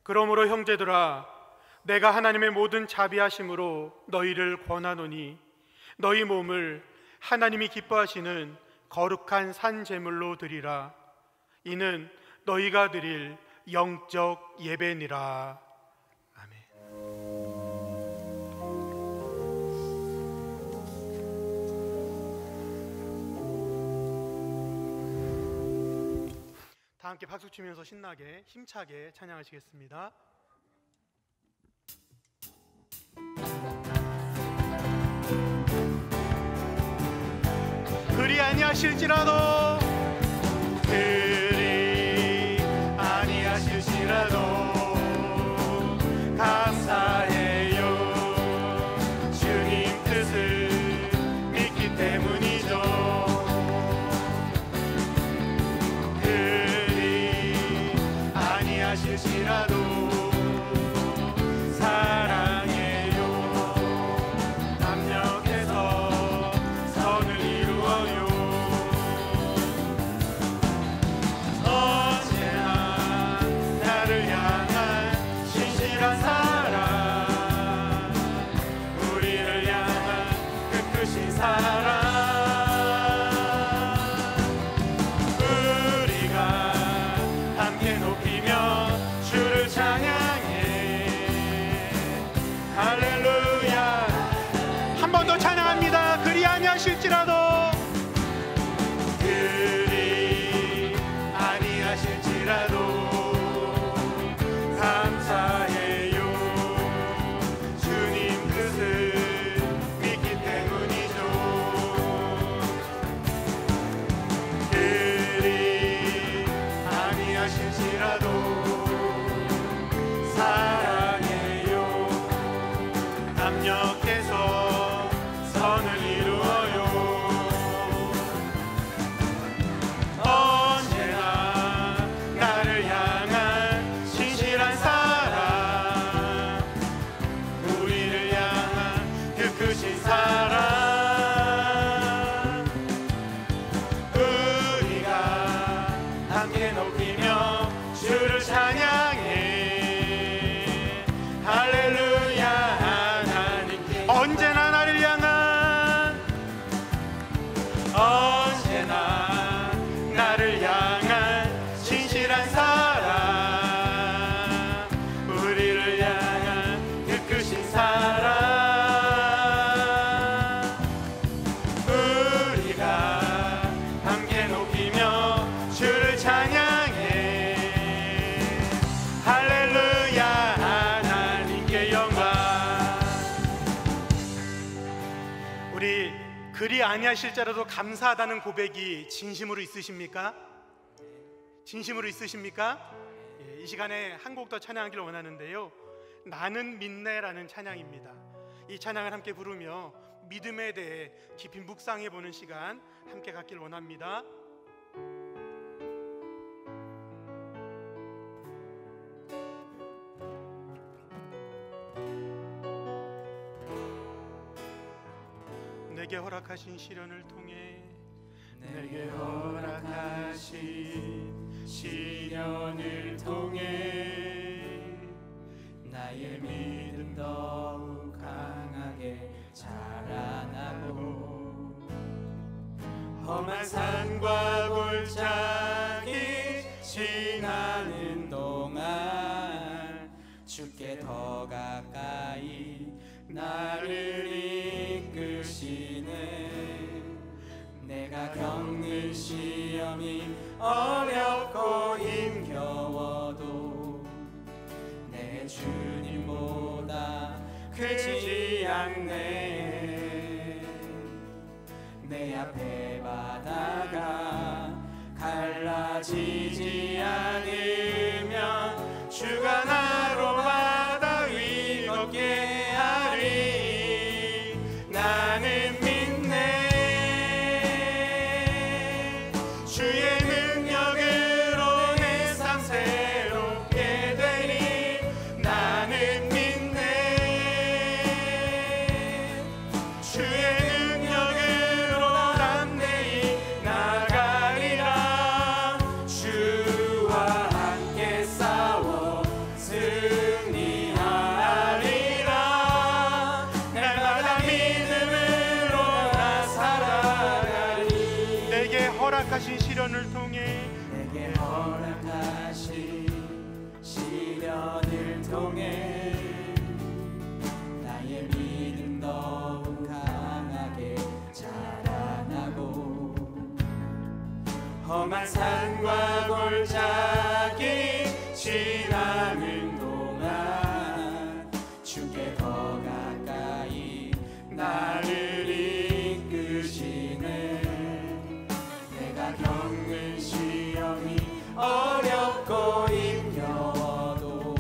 그러므로 형제들아, 내가 하나님의 모든 자비하심으로 너희를 권하노니 너희 몸을 하나님이 기뻐하시는 거룩한 산 제물로 드리라. 이는 너희가 드릴 영적 예배니라. 아멘. 다 함께 박수 치면서 신나게 힘차게 찬양하시겠습니다. 그리 아니하실지라도, 그리 아니하실지라도 감사해요. 주님 뜻을 믿기 때문이죠. 그리 아니하실지라도 사랑해요. 남녀께서 선을 이루어요. 언제나 나를 향한 신실한 사랑, 우리를 향한 그 크신 사랑, 우리가 함께 높이며 주를 찬양해. 할렐루야. 한 번 더 찬양합니다. 그리 아니하실지라도, 그리 아니하실지라도 감사해요. 주님 뜻을 믿기 때문이죠. 그리 아니하실지라도 사랑해요. 남녀께서 선을 이루어요. 언제나 나를 향한 신실한 사랑, 우리를 향한 그 크신 사랑, 우리가 함께 높이며 주를 찬양해. 할렐루야. 하나님께 언제나 나를 향한, 언제나 나를 향한 신실한 사랑, 우리를 향한 그 크신 사랑, 우리가 함께 높이며 주를 찬양해. 할렐루야. 하나님께 영광. 우리 그리 아니하실지라도 감사하다는 고백이 진심으로 있으십니까? 진심으로 있으십니까? 이 시간에 한 곡 더 찬양하기를 원하는데요, 나는 믿네라는 찬양입니다. 이 찬양을 함께 부르며 믿음에 대해 깊이 묵상해 보는 시간 함께 갖기를 원합니다. 내게 허락하신 시련을 통해, 내게 허락하신 시련을 통해 나의 믿음 더욱 강하게 자라나고, 험한 산과 골짜기 지나는 동안 주께 더 가까이 나를 이끄시네. 내가 겪는 시험이 어렵고 힘겨워도 내 주님보다 크지 않네. 내 앞에 바다가 갈라지지 않으면 주가 나로 바다 위 걷게 하리. 나는 믿네. 주의 능력으로 내 삶 새롭게 되리. 나는 믿네. 주의 능력으로 담대히 나가리라. 주와 함께 싸워 통해 내게 허락하신 시련을 통해 나의 믿음 더욱 강하게 자라나고 험한 산과 골짜기 지나는 동안 주께 더 가까이 나를 이끄시네. 내가 겪는 시험이 어렵고 힘겨워도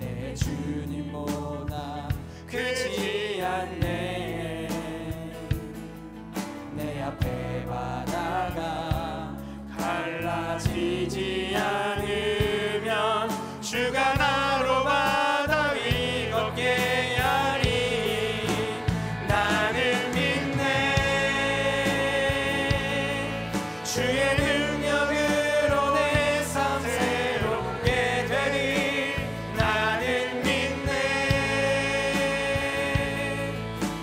내 주님보다 크지 않네. 내 앞에 바다가 갈라지지 않으면 주가 나로 바다 위 걷게 하리. 나는 믿네. 주의 능력으로 내 삶 새롭게 되리. 나는 믿네.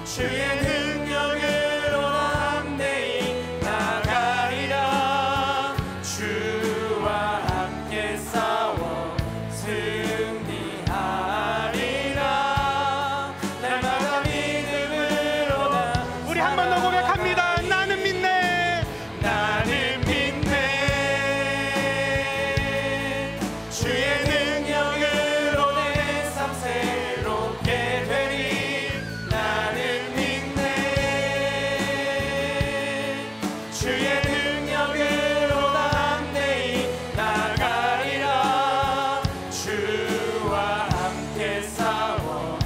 주의 능력으로 담대히 나가리라. 주와 함께 싸워 승리하리라. 날마다 믿음으로 나 우리 한 번 더 고백합니다. 나는 믿네. 나는 믿네. 주의 능력으로 내 삶 새롭게 되리. 나는 믿네. 주의 능력으로 담대히 나가리라. 주와 함께 싸워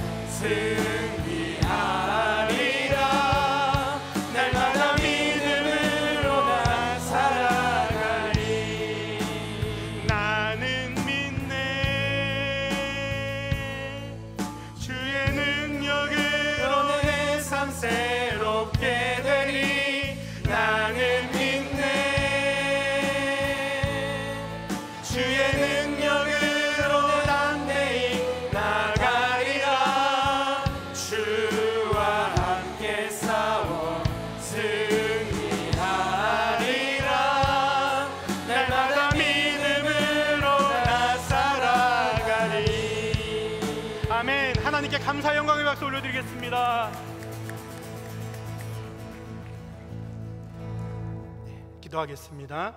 승리하리라. 날마다 믿음으로 나 살아가리. 나는 믿네. 주의 능력으로 내 삶 새롭게 되리. 나는 믿네. 주의 능력으로 담대히 나가리라. 주와 함께 싸워 승리하리라. 날마다 믿음으로 나 살아가리. 아멘. 하나님께 감사 영광의 박수 올려드리겠습니다. 기도하겠습니다.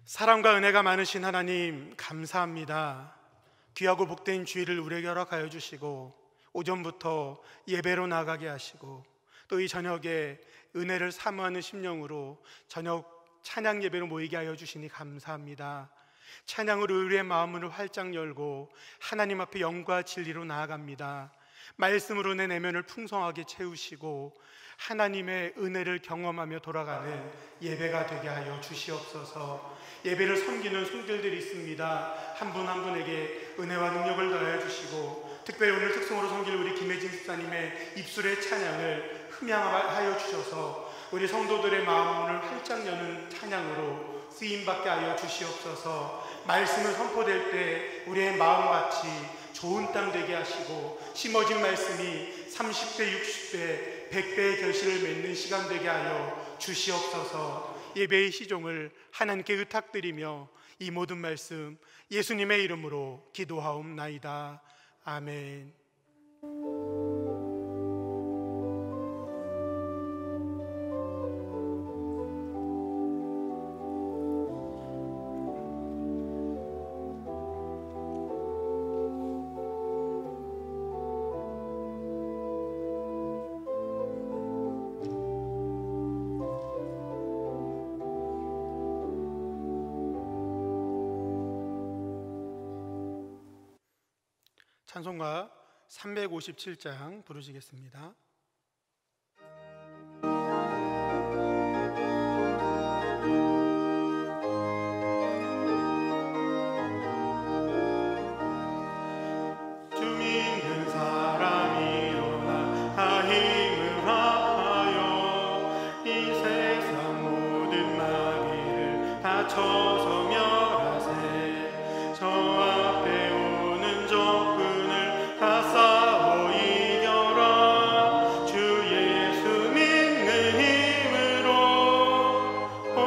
사랑과 은혜가 많으신 하나님 감사합니다. 귀하고 복된 주일을 우리에게 허락하여 주시고 오전부터 예배로 나가게 하시고 또 이 저녁에 은혜를 사모하는 심령으로 저녁 찬양 예배로 모이게 하여 주시니 감사합니다. 찬양으로 우리의 마음을 활짝 열고 하나님 앞에 영과 진리로 나아갑니다. 말씀으로 내 내면을 풍성하게 채우시고 하나님의 은혜를 경험하며 돌아가는 예배가 되게 하여 주시옵소서. 예배를 섬기는 손길들이 있습니다. 한 분 한 분에게 은혜와 능력을 더하여 주시고 특별히 오늘 특성으로 섬길 우리 김혜진 집사님의 입술의 찬양을 흠양하여 주셔서 우리 성도들의 마음을 활짝 여는 찬양으로 쓰임받게 하여 주시옵소서. 말씀을 선포될 때 우리의 마음같이 좋은 땅 되게 하시고 심어진 말씀이 30배, 60배, 100배의 결실을 맺는 시간 되게 하여 주시옵소서. 예배의 시종을 하나님께 의탁드리며 이 모든 말씀 예수님의 이름으로 기도하옵나이다. 아멘. 찬송가 357장 부르시겠습니다. 주 믿는 사람이 일어나 다 힘을 합하여 이 세상 모든 마귀를 다 쳐서 멸하세. 저 앞에 오는 적군을 다 싸워 이겨라. 주 예수 믿는 힘으로 온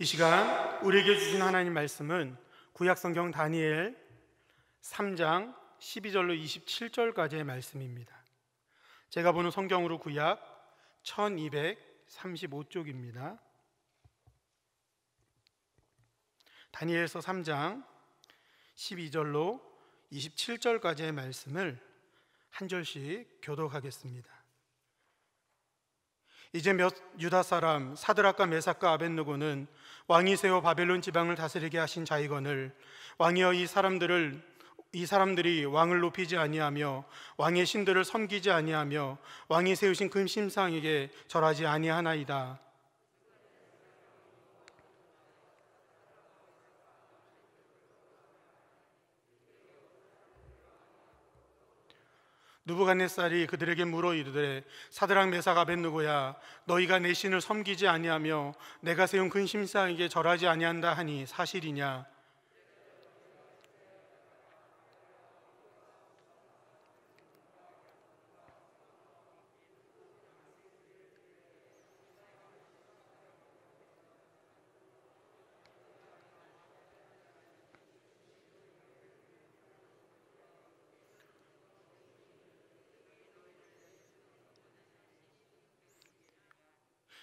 이 시간 우리에게 주신 하나님 말씀은 구약성경 다니엘 3장 12절로 27절까지의 말씀입니다. 제가 보는 성경으로 구약 1235쪽입니다. 다니엘서 3장 12절로 27절까지의 말씀을 한 절씩 교독하겠습니다. 이제 몇 유다 사람 사드락과 메삭과 아벳느고는 왕이 세워 바벨론 지방을 다스리게 하신 자이거늘 왕이여 이 사람들이 왕을 높이지 아니하며 왕의 신들을 섬기지 아니하며 왕이 세우신 금심상에게 절하지 아니하나이다. 느부갓네살이 그들에게 물어 이르되 사드락 메삭 아벳느고야 너희가 내 신을 섬기지 아니하며 내가 세운 근심상에게 절하지 아니한다 하니 사실이냐?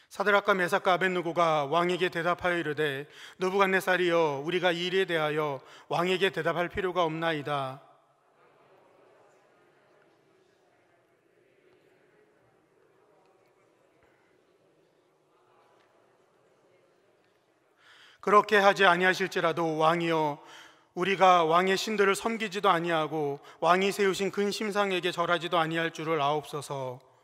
사드락과 메삭과 아벳느고가 왕에게 대답하여 이르되 느부갓네살이여 우리가 이 일에 대하여 왕에게 대답할 필요가 없나이다. 그렇게 하지 아니하실지라도 왕이여 우리가 왕의 신들을 섬기지도 아니하고 왕이 세우신 근심상에게 절하지도 아니할 줄을 아옵소서.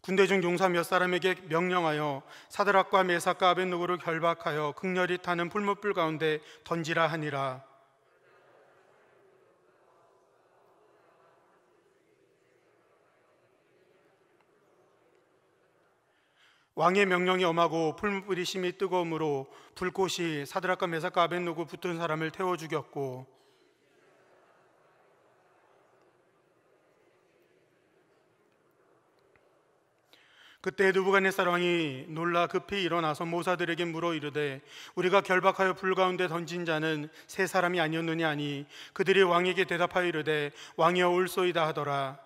군대 중 용사 몇 사람에게 명령하여 사드락과 메삭과 아벳느고를 결박하여 극렬히 타는 풀무불 가운데 던지라 하니라. 왕의 명령이 엄하고 풀무불이 심히 뜨거움으로 불꽃이 사드락과 메삭과 아벳느고 붙은 사람을 태워 죽였고 그때 느부갓네살 왕이 놀라 급히 일어나서 모사들에게 물어 이르되 우리가 결박하여 불 가운데 던진 자는 세 사람이 아니었느냐 하니 그들이 왕에게 대답하여 이르되 왕이여 옳소이다 하더라.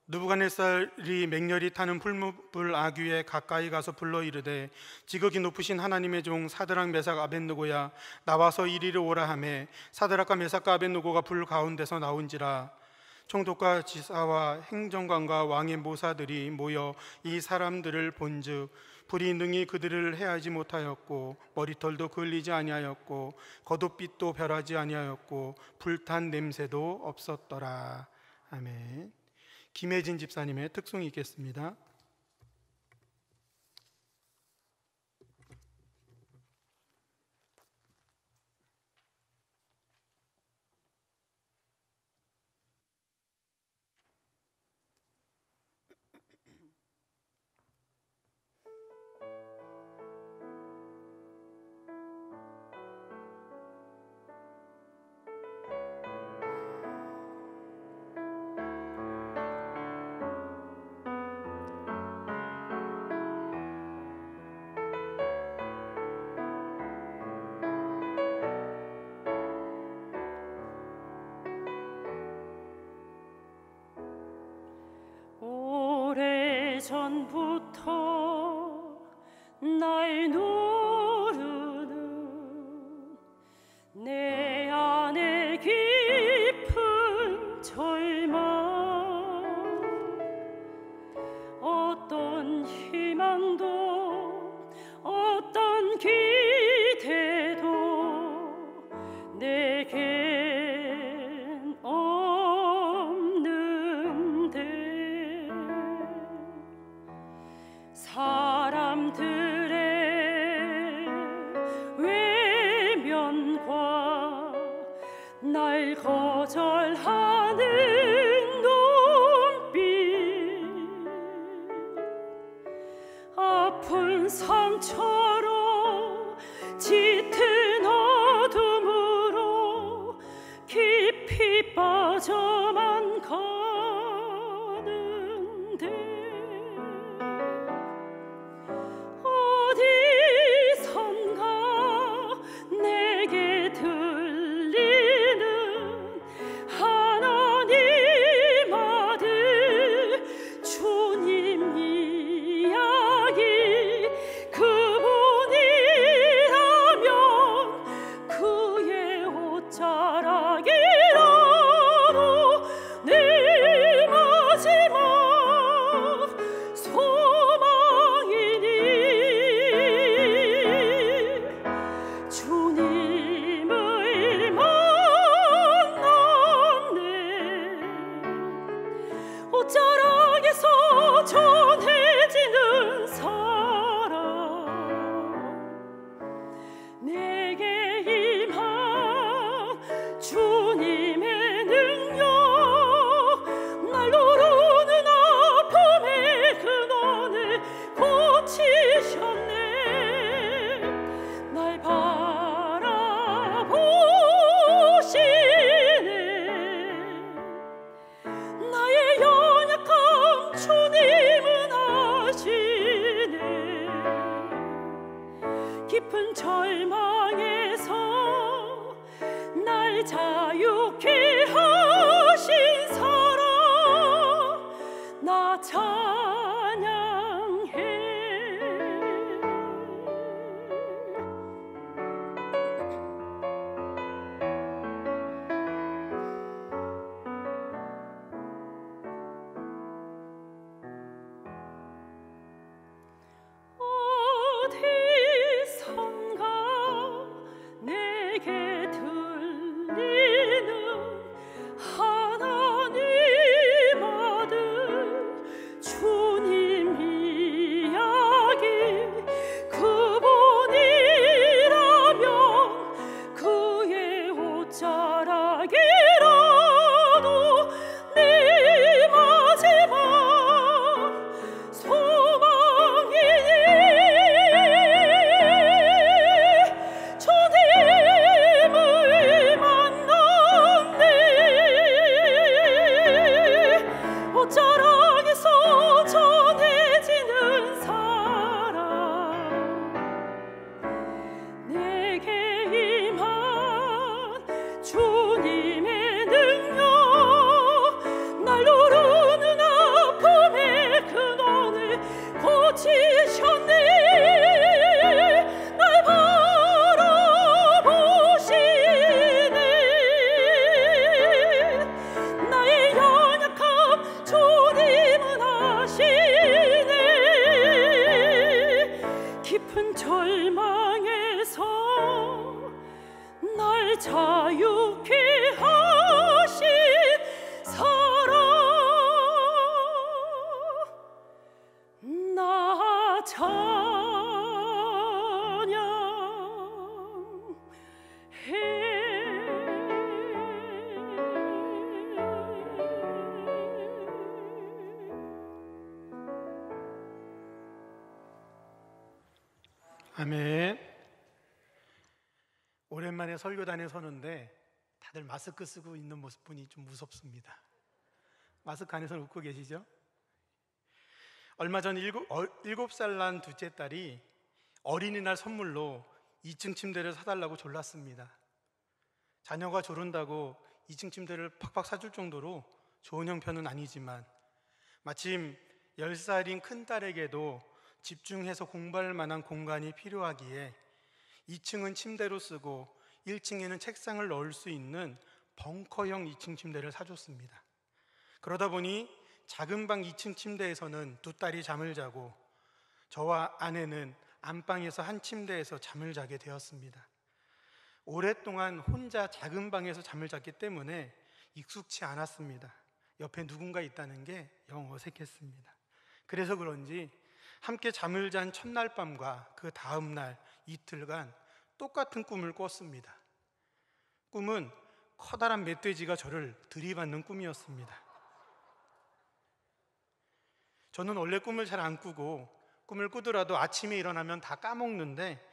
느부갓네살이 맹렬히 타는 풀무불 아귀에 가까이 가서 불러 이르되 지극히 높으신 하나님의 종 사드락 메삭 아벳느고야 나와서 이리로 오라 하매 사드락과 메삭과 아벳느고가 불 가운데서 나온지라. 총독과 지사와 행정관과 왕의 모사들이 모여 이 사람들을 본즉 불이 능히 그들을 해하지 못하였고 머리털도 그을리지 아니하였고 겉옷빛도 별하지 아니하였고 불탄 냄새도 없었더라. 아멘. 김혜진 집사님의 특송이 있겠습니다. 전부터 날 노르는 내 안에 깊은 절망 어떤 희망도 어떤 기대도 내겐 없는데 바람처럼 짙은 어둠으로 깊이 빠져만 가는데 어디선가 내게 들리는 하나님 아들 주님 이야기 그분이라면 그의 옷자락이라도 내 마지막 소망이니 주님을 만났네 옷자락에서 전해지는 사랑 내게 임한 주님의 능력 날 누르는 아픔의 근원을 고치셨네 날 바라보시네 나의 연약함 주님은 아시네 깊은 절망에서 날 자유케 하신 사랑 나 찬양해 어디선가 내게 들리는 하나님 아들 주님 이야기 그분이라면 그의 옷자락이라도 내 마지막 소망이니 주님을 만났네 옷자락에서 전해지는 사랑 내게 임한 주님의 능력 날 누르는 아픔의 근원을 고치셨네 날 바라보시네 나의 연약함 주님은 아시네 깊은 절망에서 날 자유케 하신 사랑 나 아멘. 오랜만에 설교단에 서는데 다들 마스크 쓰고 있는 모습 보니 좀 무섭습니다. 마스크 안에서 웃고 계시죠? 얼마 전 7살 난 둘째 딸이 어린이날 선물로 2층 침대를 사달라고 졸랐습니다. 자녀가 조른다고 2층 침대를 팍팍 사줄 정도로 좋은 형편은 아니지만 마침 10살인 큰딸에게도 집중해서 공부할 만한 공간이 필요하기에 2층은 침대로 쓰고 1층에는 책상을 넣을 수 있는 벙커형 2층 침대를 사줬습니다. 그러다 보니 작은 방 2층 침대에서는 두 딸이 잠을 자고 저와 아내는 안방에서 한 침대에서 잠을 자게 되었습니다. 오랫동안 혼자 작은 방에서 잠을 잤기 때문에 익숙치 않았습니다. 옆에 누군가 있다는 게 영 어색했습니다. 그래서 그런지 함께 잠을 잔 첫날 밤과 그 다음 날 이틀간 똑같은 꿈을 꿨습니다. 꿈은 커다란 멧돼지가 저를 들이받는 꿈이었습니다. 저는 원래 꿈을 잘 안 꾸고 꿈을 꾸더라도 아침에 일어나면 다 까먹는데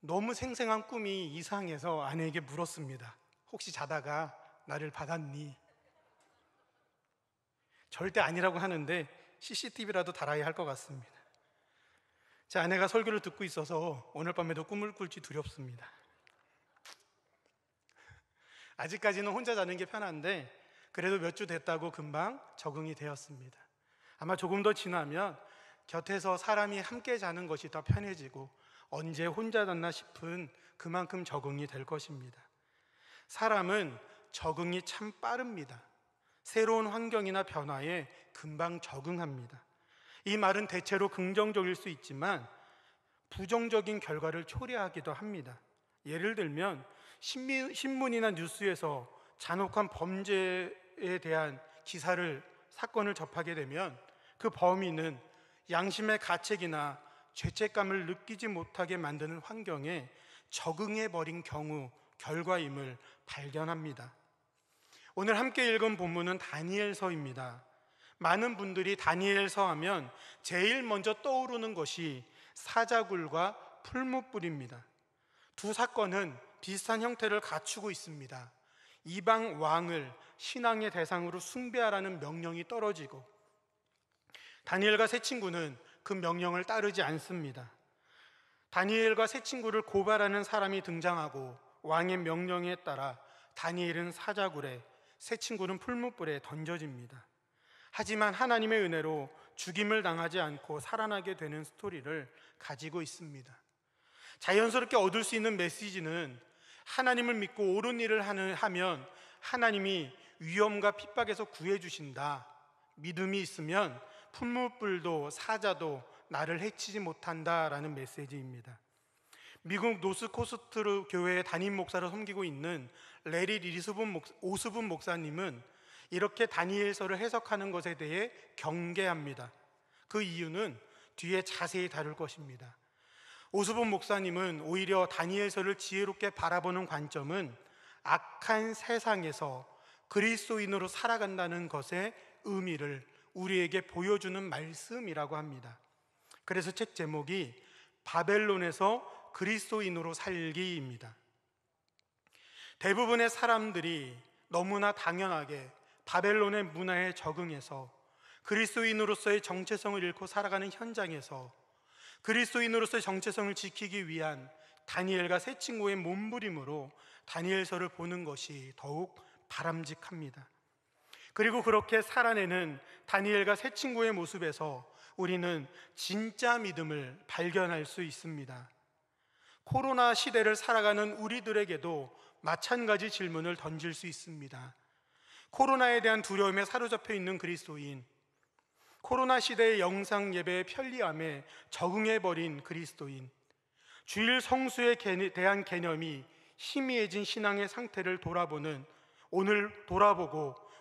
너무 생생한 꿈이 이상해서 아내에게 물었습니다. 혹시 자다가 나를 받았니? 절대 아니라고 하는데 CCTV라도 달아야 할 것 같습니다. 제 아내가 설교를 듣고 있어서 오늘 밤에도 꿈을 꿀지 두렵습니다. 아직까지는 혼자 자는 게 편한데 그래도 몇 주 됐다고 금방 적응이 되었습니다. 아마 조금 더 지나면 곁에서 사람이 함께 자는 것이 더 편해지고 언제 혼자 잤나 싶은 그만큼 적응이 될 것입니다. 사람은 적응이 참 빠릅니다. 새로운 환경이나 변화에 금방 적응합니다. 이 말은 대체로 긍정적일 수 있지만 부정적인 결과를 초래하기도 합니다. 예를 들면 신문이나 뉴스에서 잔혹한 범죄에 대한 사건을 접하게 되면 그 범인은 양심의 가책이나 죄책감을 느끼지 못하게 만드는 환경에 적응해버린 경우 결과임을 발견합니다. 오늘 함께 읽은 본문은 다니엘서입니다. 많은 분들이 다니엘서 하면 제일 먼저 떠오르는 것이 사자굴과 풀무불입니다. 두 사건은 비슷한 형태를 갖추고 있습니다. 이방 왕을 신앙의 대상으로 숭배하라는 명령이 떨어지고 다니엘과 세 친구는 그 명령을 따르지 않습니다. 다니엘과 세 친구를 고발하는 사람이 등장하고 왕의 명령에 따라 다니엘은 사자굴에, 세 친구는 풀무불에 던져집니다. 하지만 하나님의 은혜로 죽임을 당하지 않고 살아나게 되는 스토리를 가지고 있습니다. 자연스럽게 얻을 수 있는 메시지는 하나님을 믿고 옳은 일을 하면 하나님이 위험과 핍박에서 구해주신다. 믿음이 있으면 풀무불도 사자도 나를 해치지 못한다라는 메시지입니다. 미국 노스코스트 교회의 담임 목사로 섬기고 있는 레리 오스분 목사님은 이렇게 다니엘서를 해석하는 것에 대해 경계합니다. 그 이유는 뒤에 자세히 다룰 것입니다. 오스분 목사님은 오히려 다니엘서를 지혜롭게 바라보는 관점은 악한 세상에서 그리스도인으로 살아간다는 것의 의미를 우리에게 보여주는 말씀이라고 합니다. 그래서 책 제목이 바벨론에서 그리스도인으로 살기입니다. 대부분의 사람들이 너무나 당연하게 바벨론의 문화에 적응해서 그리스도인으로서의 정체성을 잃고 살아가는 현장에서 그리스도인으로서의 정체성을 지키기 위한 다니엘과 세 친구의 몸부림으로 다니엘서를 보는 것이 더욱 바람직합니다. 그리고 그렇게 살아내는 다니엘과 세 친구의 모습에서 우리는 진짜 믿음을 발견할 수 있습니다. 코로나 시대를 살아가는 우리들에게도 마찬가지 질문을 던질 수 있습니다. 코로나에 대한 두려움에 사로잡혀 있는 그리스도인, 코로나 시대의 영상 예배의 편리함에 적응해버린 그리스도인, 주일 성수에 대한 개념이 희미해진 신앙의 상태를 돌아보고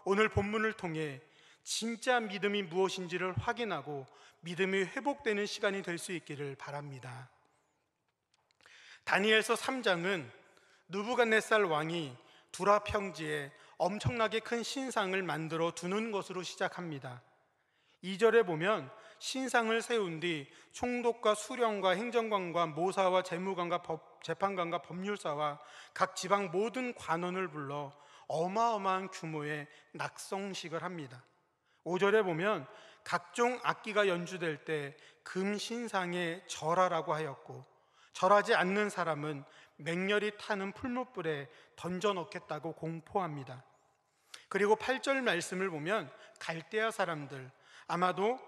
오늘 본문을 통해 진짜 믿음이 무엇인지를 확인하고 믿음이 회복되는 시간이 될 수 있기를 바랍니다. 다니엘서 3장은 느부갓네살 왕이 두라 평지에 엄청나게 큰 신상을 만들어 두는 것으로 시작합니다. 2절에 보면 신상을 세운 뒤 총독과 수령과 행정관과 모사와 재무관과 재판관과 법률사와 각 지방 모든 관원을 불러 어마어마한 규모의 낙성식을 합니다. 5절에 보면 각종 악기가 연주될 때 금신상에 절하라고 하였고 절하지 않는 사람은 맹렬히 타는 풀무불에 던져넣겠다고 공포합니다. 그리고 8절 말씀을 보면 갈대아 사람들, 아마도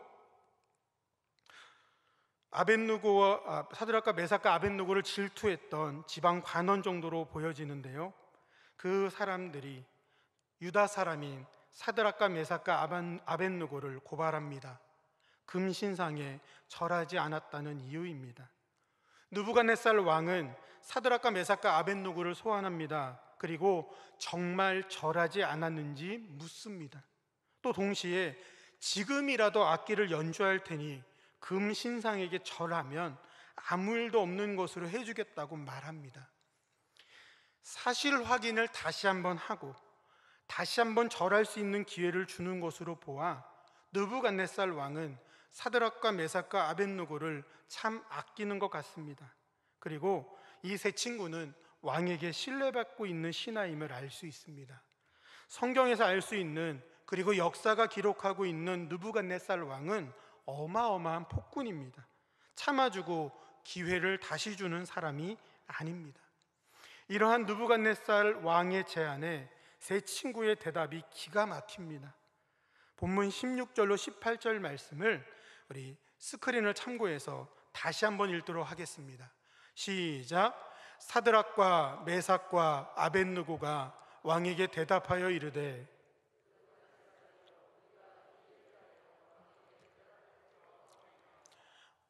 사드락과 메삭과 아벳느고를 질투했던 지방 관원 정도로 보여지는데요, 그 사람들이 유다 사람인 사드락과 메삭과 아벳느고를 고발합니다. 금신상에 절하지 않았다는 이유입니다. 느부갓네살 왕은 사드락과 메삭과 아벳느고를 소환합니다. 그리고 정말 절하지 않았는지 묻습니다. 또 동시에 지금이라도 악기를 연주할 테니 금신상에게 절하면 아무 일도 없는 것으로 해주겠다고 말합니다. 사실 확인을 다시 한번 하고 다시 한번 절할 수 있는 기회를 주는 것으로 보아 느부갓네살 왕은 사드락과 메삭과 아벳느고를 참 아끼는 것 같습니다. 그리고 이 세 친구는 왕에게 신뢰받고 있는 신하임을 알 수 있습니다. 성경에서 알 수 있는, 그리고 역사가 기록하고 있는 느부갓네살 왕은 어마어마한 폭군입니다. 참아주고 기회를 다시 주는 사람이 아닙니다. 이러한 느부갓네살 왕의 제안에 세 친구의 대답이 기가 막힙니다. 본문 16절로 18절 말씀을 우리 스크린을 참고해서 다시 한번 읽도록 하겠습니다. 시작. 사드락과 메삭과 아벳느고가 왕에게 대답하여 이르되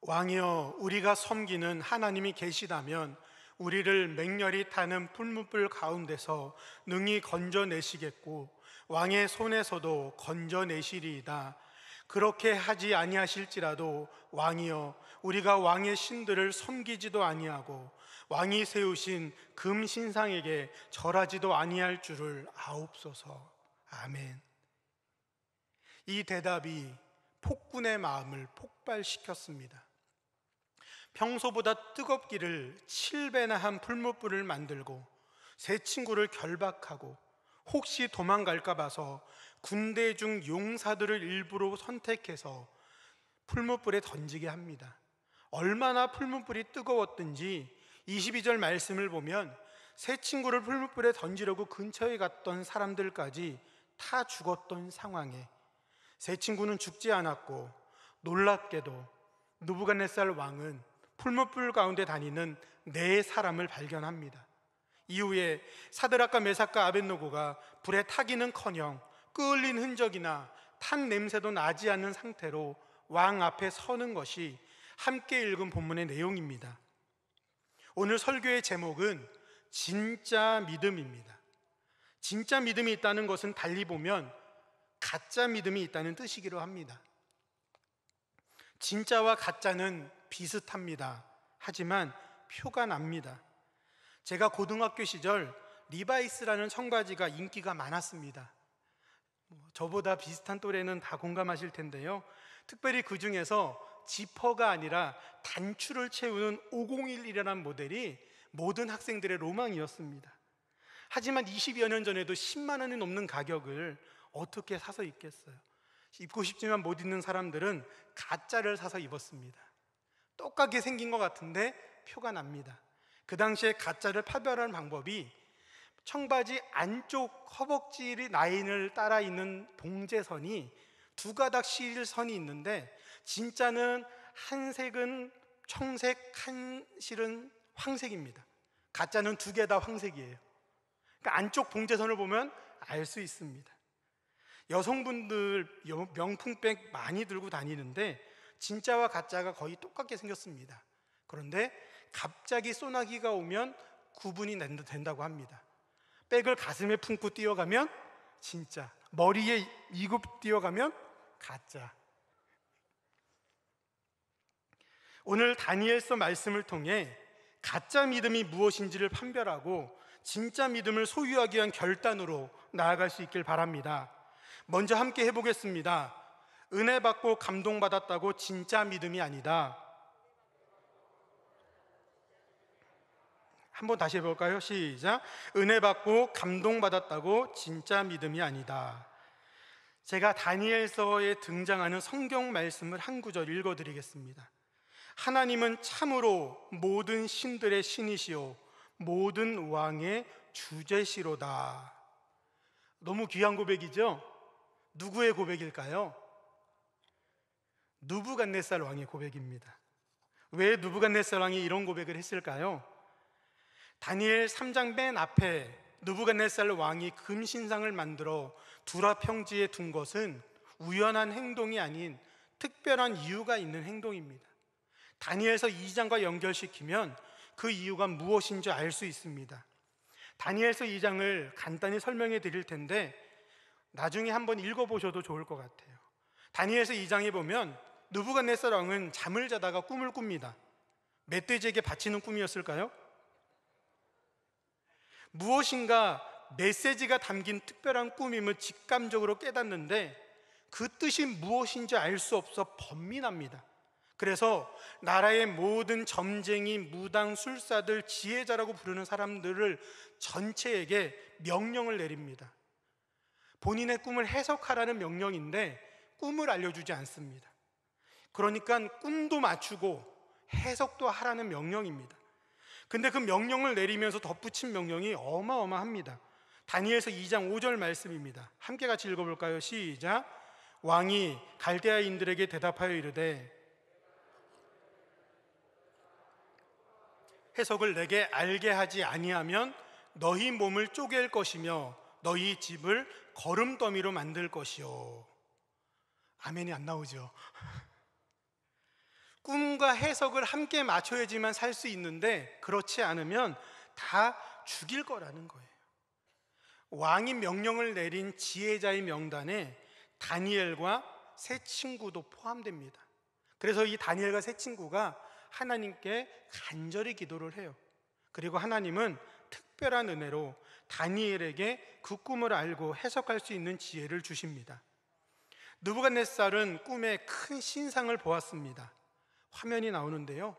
왕이여, 우리가 섬기는 하나님이 계시다면 우리를 맹렬히 타는 풀무불 가운데서 능히 건져내시겠고 왕의 손에서도 건져내시리이다. 그렇게 하지 아니하실지라도 왕이여, 우리가 왕의 신들을 섬기지도 아니하고 왕이 세우신 금 신상에게 절하지도 아니할 줄을 아옵소서. 아멘. 이 대답이 폭군의 마음을 폭발시켰습니다. 평소보다 뜨겁기를 7배나 한 풀무불을 만들고 세 친구를 결박하고 혹시 도망갈까 봐서 군대 중 용사들을 일부러 선택해서 풀무불에 던지게 합니다. 얼마나 풀무불이 뜨거웠든지 22절 말씀을 보면 세 친구를 풀무불에 던지려고 근처에 갔던 사람들까지 다 죽었던 상황에 세 친구는 죽지 않았고, 놀랍게도 느부갓네살 왕은 풀무불 가운데 다니는 네 사람을 발견합니다. 이후에 사드락과 메삭과 아벳느고가 불에 타기는커녕 끓는 흔적이나 탄 냄새도 나지 않는 상태로 왕 앞에 서는 것이 함께 읽은 본문의 내용입니다. 오늘 설교의 제목은 진짜 믿음입니다. 진짜 믿음이 있다는 것은 달리 보면 가짜 믿음이 있다는 뜻이기도 합니다. 진짜와 가짜는 비슷합니다. 하지만 표가 납니다. 제가 고등학교 시절 리바이스라는 청바지가 인기가 많았습니다. 저보다 비슷한 또래는 다 공감하실 텐데요, 특별히 그 중에서 지퍼가 아니라 단추를 채우는 501이라는 모델이 모든 학생들의 로망이었습니다. 하지만 20여 년 전에도 10만 원이 넘는 가격을 어떻게 사서 입겠어요? 입고 싶지만 못 입는 사람들은 가짜를 사서 입었습니다. 똑같게 생긴 것 같은데 표가 납니다. 그 당시에 가짜를 파별하는 방법이 청바지 안쪽 허벅지 라인을 따라 있는 봉제선이 두 가닥 실선이 있는데, 진짜는 한 색은 청색, 한 실은 황색입니다. 가짜는 두 개 다 황색이에요. 그러니까 안쪽 봉제선을 보면 알 수 있습니다. 여성분들 명품백 많이 들고 다니는데 진짜와 가짜가 거의 똑같게 생겼습니다. 그런데 갑자기 소나기가 오면 구분이 된다고 합니다. 백을 가슴에 품고 뛰어가면 진짜, 머리에 이고 뛰어가면 가짜. 오늘 다니엘서 말씀을 통해 가짜 믿음이 무엇인지를 판별하고 진짜 믿음을 소유하기 위한 결단으로 나아갈 수 있길 바랍니다. 먼저 함께 해보겠습니다. 은혜 받고 감동받았다고 진짜 믿음이 아니다. 한번 다시 해볼까요? 시작. 은혜 받고 감동받았다고 진짜 믿음이 아니다. 제가 다니엘서에 등장하는 성경 말씀을 한 구절 읽어드리겠습니다. 하나님은 참으로 모든 신들의 신이시오 모든 왕의 주제시로다. 너무 귀한 고백이죠? 누구의 고백일까요? 느부갓네살 왕의 고백입니다. 왜 느부갓네살 왕이 이런 고백을 했을까요? 다니엘 3장 맨 앞에 느부갓네살 왕이 금신상을 만들어 두라 평지에 둔 것은 우연한 행동이 아닌 특별한 이유가 있는 행동입니다. 다니엘서 2장과 연결시키면 그 이유가 무엇인지 알 수 있습니다. 다니엘서 2장을 간단히 설명해 드릴 텐데 나중에 한번 읽어보셔도 좋을 것 같아요. 다니엘서 2장에 보면 느부갓네살 왕은 잠을 자다가 꿈을 꿉니다. 멧돼지에게 바치는 꿈이었을까요? 무엇인가 메시지가 담긴 특별한 꿈임을 직감적으로 깨닫는데 그 뜻이 무엇인지 알 수 없어 번민합니다. 그래서 나라의 모든 점쟁이, 무당, 술사들, 지혜자라고 부르는 사람들을 전체에게 명령을 내립니다. 본인의 꿈을 해석하라는 명령인데 꿈을 알려주지 않습니다. 그러니까 꿈도 맞추고 해석도 하라는 명령입니다. 근데 그 명령을 내리면서 덧붙인 명령이 어마어마합니다. 다니엘서 2장 5절 말씀입니다. 함께 같이 읽어볼까요? 시작. 왕이 갈대아인들에게 대답하여 이르되 해석을 내게 알게 하지 아니하면 너희 몸을 쪼갤 것이며 너희 집을 거름더미로 만들 것이요. 아멘이 안 나오죠. 꿈과 해석을 함께 맞춰야지만 살 수 있는데 그렇지 않으면 다 죽일 거라는 거예요. 왕이 명령을 내린 지혜자의 명단에 다니엘과 세 친구도 포함됩니다. 그래서 이 다니엘과 세 친구가 하나님께 간절히 기도를 해요. 그리고 하나님은 특별한 은혜로 다니엘에게 그 꿈을 알고 해석할 수 있는 지혜를 주십니다. 느부갓네살은 꿈에 큰 신상을 보았습니다. 화면이 나오는데요,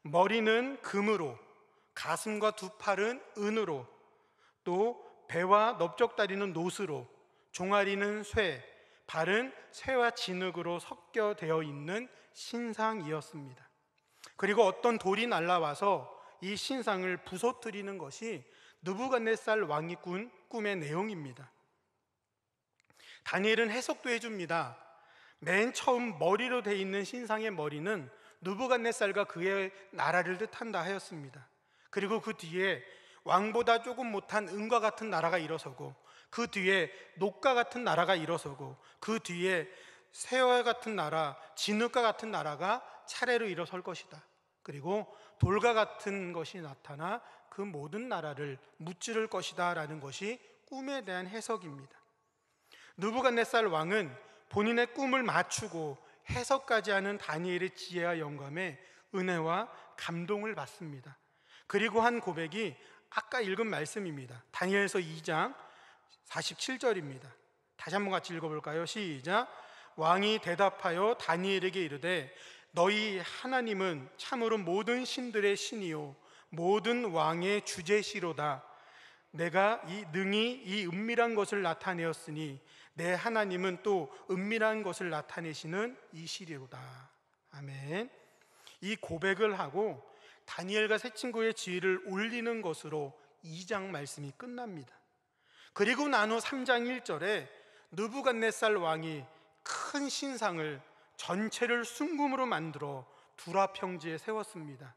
머리는 금으로, 가슴과 두 팔은 은으로, 또 배와 넓적다리는 노스로, 종아리는 쇠, 발은 쇠와 진흙으로 섞여 되어 있는 신상이었습니다. 그리고 어떤 돌이 날라와서 이 신상을 부서뜨리는 것이 느부갓네살 왕이 꾼 꿈의 내용입니다. 다니엘은 해석도 해줍니다. 맨 처음 머리로 되어 있는 신상의 머리는 느부갓네살과 그의 나라를 뜻한다 하였습니다. 그리고 그 뒤에 왕보다 조금 못한 은과 같은 나라가 일어서고, 그 뒤에 녹과 같은 나라가 일어서고, 그 뒤에 새와 같은 나라, 진흙과 같은 나라가 차례로 일어설 것이다. 그리고 돌과 같은 것이 나타나 그 모든 나라를 무찌를 것이다 라는 것이 꿈에 대한 해석입니다. 느부갓네살 왕은 본인의 꿈을 맞추고 해석까지 하는 다니엘의 지혜와 영감에 은혜와 감동을 받습니다. 그리고 한 고백이 아까 읽은 말씀입니다. 다니엘서 2장 47절입니다. 다시 한번 같이 읽어볼까요? 시작. 왕이 대답하여 다니엘에게 이르되 너희 하나님은 참으로 모든 신들의 신이요 모든 왕의 주제시로다. 내가 능히 이 은밀한 것을 나타내었으니 내 하나님은 또 은밀한 것을 나타내시는 이시리로다. 아멘. 이 고백을 하고 다니엘과 세 친구의 지위를 올리는 것으로 2장 말씀이 끝납니다. 그리고 난 후 3장 1절에 느부갓네살 왕이 큰 신상을 전체를 순금으로 만들어 두라 평지에 세웠습니다.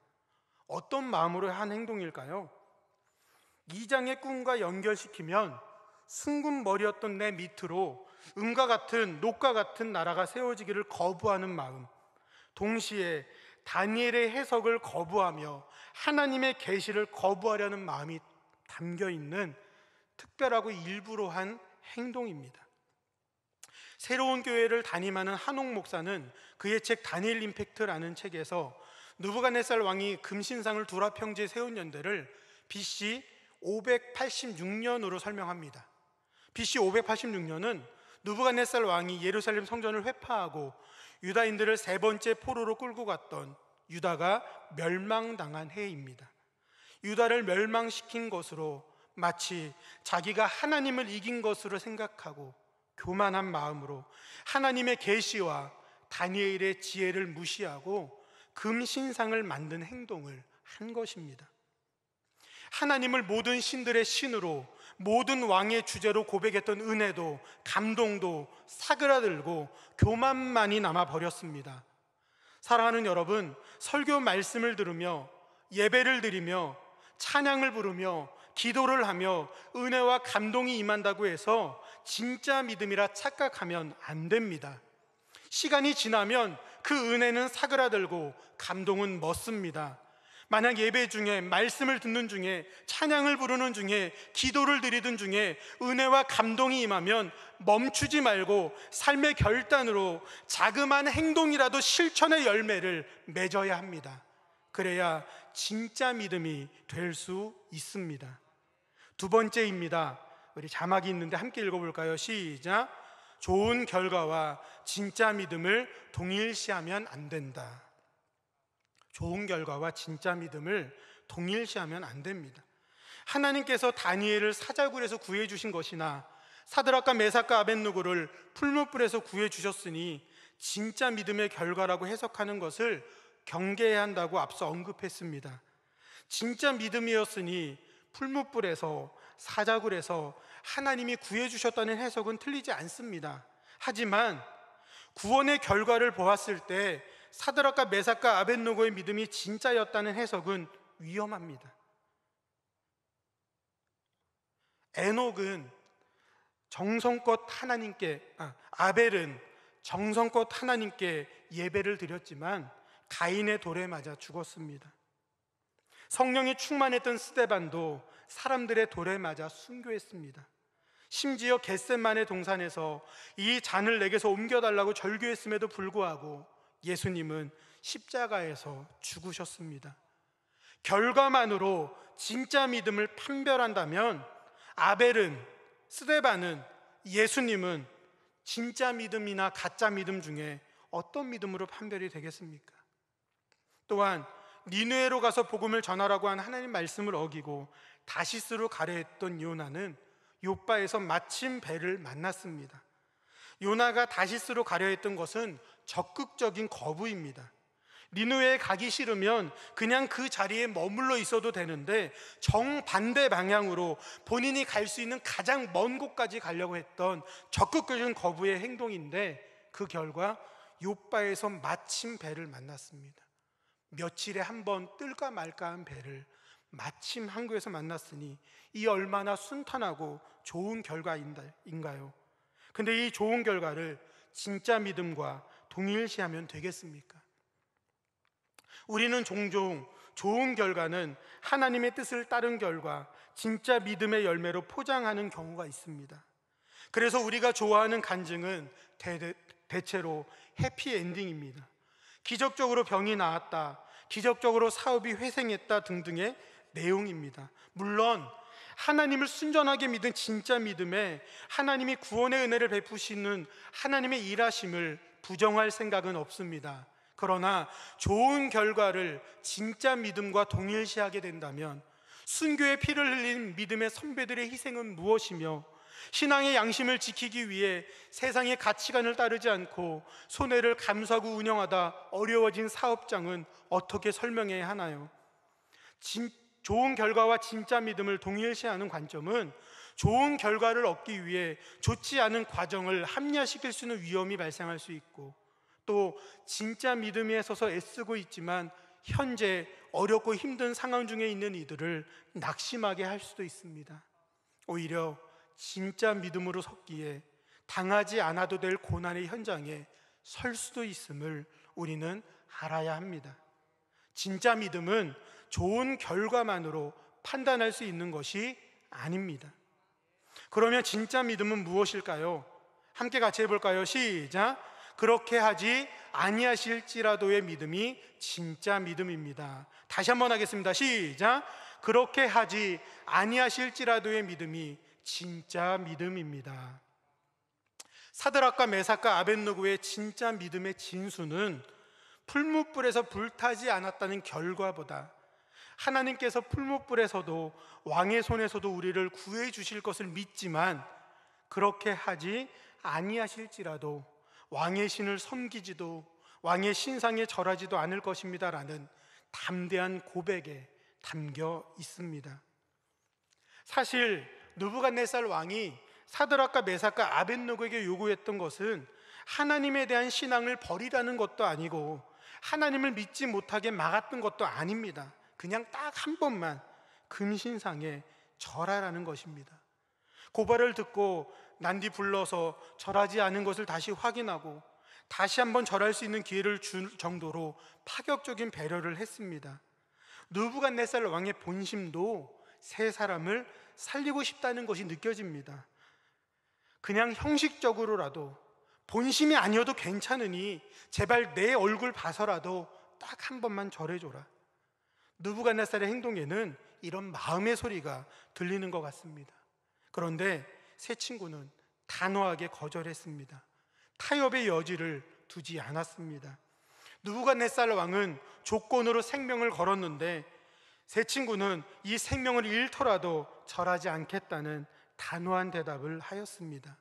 어떤 마음으로 한 행동일까요? 2장의 꿈과 연결시키면 순금머리였던 내 밑으로 은과 같은 녹과 같은 나라가 세워지기를 거부하는 마음, 동시에 다니엘의 해석을 거부하며 하나님의 계시를 거부하려는 마음이 담겨있는 특별하고 일부러 한 행동입니다. 새로운 교회를 담임하는 한옥 목사는 그의 책 다니엘 임팩트라는 책에서 느부갓네살 왕이 금신상을 두라 평지에 세운 연대를 BC 586년으로 설명합니다. BC 586년은 느부갓네살 왕이 예루살렘 성전을 회파하고 유다인들을 세 번째 포로로 끌고 갔던 유다가 멸망당한 해입니다. 유다를 멸망시킨 것으로 마치 자기가 하나님을 이긴 것으로 생각하고 교만한 마음으로 하나님의 계시와 다니엘의 지혜를 무시하고 금신상을 만든 행동을 한 것입니다. 하나님을 모든 신들의 신으로, 모든 왕의 주제로 고백했던 은혜도 감동도 사그라들고 교만만이 남아버렸습니다. 사랑하는 여러분, 설교 말씀을 들으며 예배를 드리며 찬양을 부르며 기도를 하며 은혜와 감동이 임한다고 해서 진짜 믿음이라 착각하면 안 됩니다. 시간이 지나면 그 은혜는 사그라들고 감동은 멎습니다. 만약 예배 중에, 말씀을 듣는 중에, 찬양을 부르는 중에, 기도를 드리던 중에 은혜와 감동이 임하면 멈추지 말고 삶의 결단으로 자그마한 행동이라도 실천의 열매를 맺어야 합니다. 그래야 진짜 믿음이 될 수 있습니다. 두 번째입니다. 우리 자막이 있는데 함께 읽어볼까요? 시작. 좋은 결과와 진짜 믿음을 동일시하면 안 된다. 좋은 결과와 진짜 믿음을 동일시하면 안 됩니다. 하나님께서 다니엘을 사자굴에서 구해 주신 것이나 사드락과 메삭과 아벳느고를 풀무불에서 구해 주셨으니 진짜 믿음의 결과라고 해석하는 것을 경계해야 한다고 앞서 언급했습니다. 진짜 믿음이었으니 풀무불에서 사자굴에서 하나님이 구해 주셨다는 해석은 틀리지 않습니다. 하지만 구원의 결과를 보았을 때 사드락과 메삭과 아벳느고의 믿음이 진짜였다는 해석은 위험합니다. 에녹은 정성껏 아벨은 정성껏 하나님께 예배를 드렸지만 가인의 돌에 맞아 죽었습니다. 성령이 충만했던 스데반도 사람들의 돌에 맞아 순교했습니다. 심지어 겟세마네 동산에서 이 잔을 내게서 옮겨달라고 절규했음에도 불구하고 예수님은 십자가에서 죽으셨습니다. 결과만으로 진짜 믿음을 판별한다면 아벨은, 스데반은, 예수님은 진짜 믿음이나 가짜 믿음 중에 어떤 믿음으로 판별이 되겠습니까? 또한 니느웨로 가서 복음을 전하라고 한 하나님 말씀을 어기고 다시스로 가려 했던 요나는 욥바에서 마침 배를 만났습니다. 요나가 다시스로 가려 했던 것은 적극적인 거부입니다. 니느웨에 가기 싫으면 그냥 그 자리에 머물러 있어도 되는데 정반대 방향으로 본인이 갈 수 있는 가장 먼 곳까지 가려고 했던 적극적인 거부의 행동인데 그 결과 욥바에서 마침 배를 만났습니다. 며칠에 한 번 뜰까 말까한 배를 마침 항구에서 만났으니 이 얼마나 순탄하고 좋은 결과인가요? 근데 이 좋은 결과를 진짜 믿음과 동일시하면 되겠습니까? 우리는 종종 좋은 결과는 하나님의 뜻을 따른 결과, 진짜 믿음의 열매로 포장하는 경우가 있습니다. 그래서 우리가 좋아하는 간증은 대체로 해피엔딩입니다. 기적적으로 병이 나았다, 기적적으로 사업이 회생했다 등등의 내용입니다. 물론 하나님을 순전하게 믿은 진짜 믿음에 하나님이 구원의 은혜를 베푸시는 하나님의 일하심을 부정할 생각은 없습니다. 그러나 좋은 결과를 진짜 믿음과 동일시하게 된다면 순교의 피를 흘린 믿음의 선배들의 희생은 무엇이며 신앙의 양심을 지키기 위해 세상의 가치관을 따르지 않고 손해를 감수하고 운영하다 어려워진 사업장은 어떻게 설명해야 하나요? 좋은 결과와 진짜 믿음을 동일시하는 관점은 좋은 결과를 얻기 위해 좋지 않은 과정을 합리화시킬 수 있는 위험이 발생할 수 있고, 또 진짜 믿음에 서서 애쓰고 있지만 현재 어렵고 힘든 상황 중에 있는 이들을 낙심하게 할 수도 있습니다. 오히려 진짜 믿음으로 섰기에 당하지 않아도 될 고난의 현장에 설 수도 있음을 우리는 알아야 합니다. 진짜 믿음은 좋은 결과만으로 판단할 수 있는 것이 아닙니다. 그러면 진짜 믿음은 무엇일까요? 함께 같이 해볼까요? 시작! 그렇게 하지 아니하실지라도의 믿음이 진짜 믿음입니다. 다시 한번 하겠습니다. 시작! 그렇게 하지 아니하실지라도의 믿음이 진짜 믿음입니다. 사드락과 메삭과 아벳느고의 진짜 믿음의 진수는 풀무불에서 불타지 않았다는 결과보다 하나님께서 풀무불에서도 왕의 손에서도 우리를 구해 주실 것을 믿지만 그렇게 하지 아니하실지라도 왕의 신을 섬기지도 왕의 신상에 절하지도 않을 것입니다라는 담대한 고백에 담겨 있습니다. 사실 느부갓네살 왕이 사드락과 메삭과 아벳느고에게 요구했던 것은 하나님에 대한 신앙을 버리라는 것도 아니고 하나님을 믿지 못하게 막았던 것도 아닙니다. 그냥 딱 한 번만 금신상에 절하라는 것입니다. 고발을 듣고 난디 불러서 절하지 않은 것을 다시 확인하고 다시 한번 절할 수 있는 기회를 줄 정도로 파격적인 배려를 했습니다. 느부갓네살 왕의 본심도 세 사람을 살리고 싶다는 것이 느껴집니다. 그냥 형식적으로라도 본심이 아니어도 괜찮으니 제발 내 얼굴 봐서라도 딱 한 번만 절해줘라. 느부갓네살의 행동에는 이런 마음의 소리가 들리는 것 같습니다. 그런데 세 친구는 단호하게 거절했습니다. 타협의 여지를 두지 않았습니다. 느부갓네살 왕은 조건으로 생명을 걸었는데 세 친구는 이 생명을 잃더라도 절하지 않겠다는 단호한 대답을 하였습니다.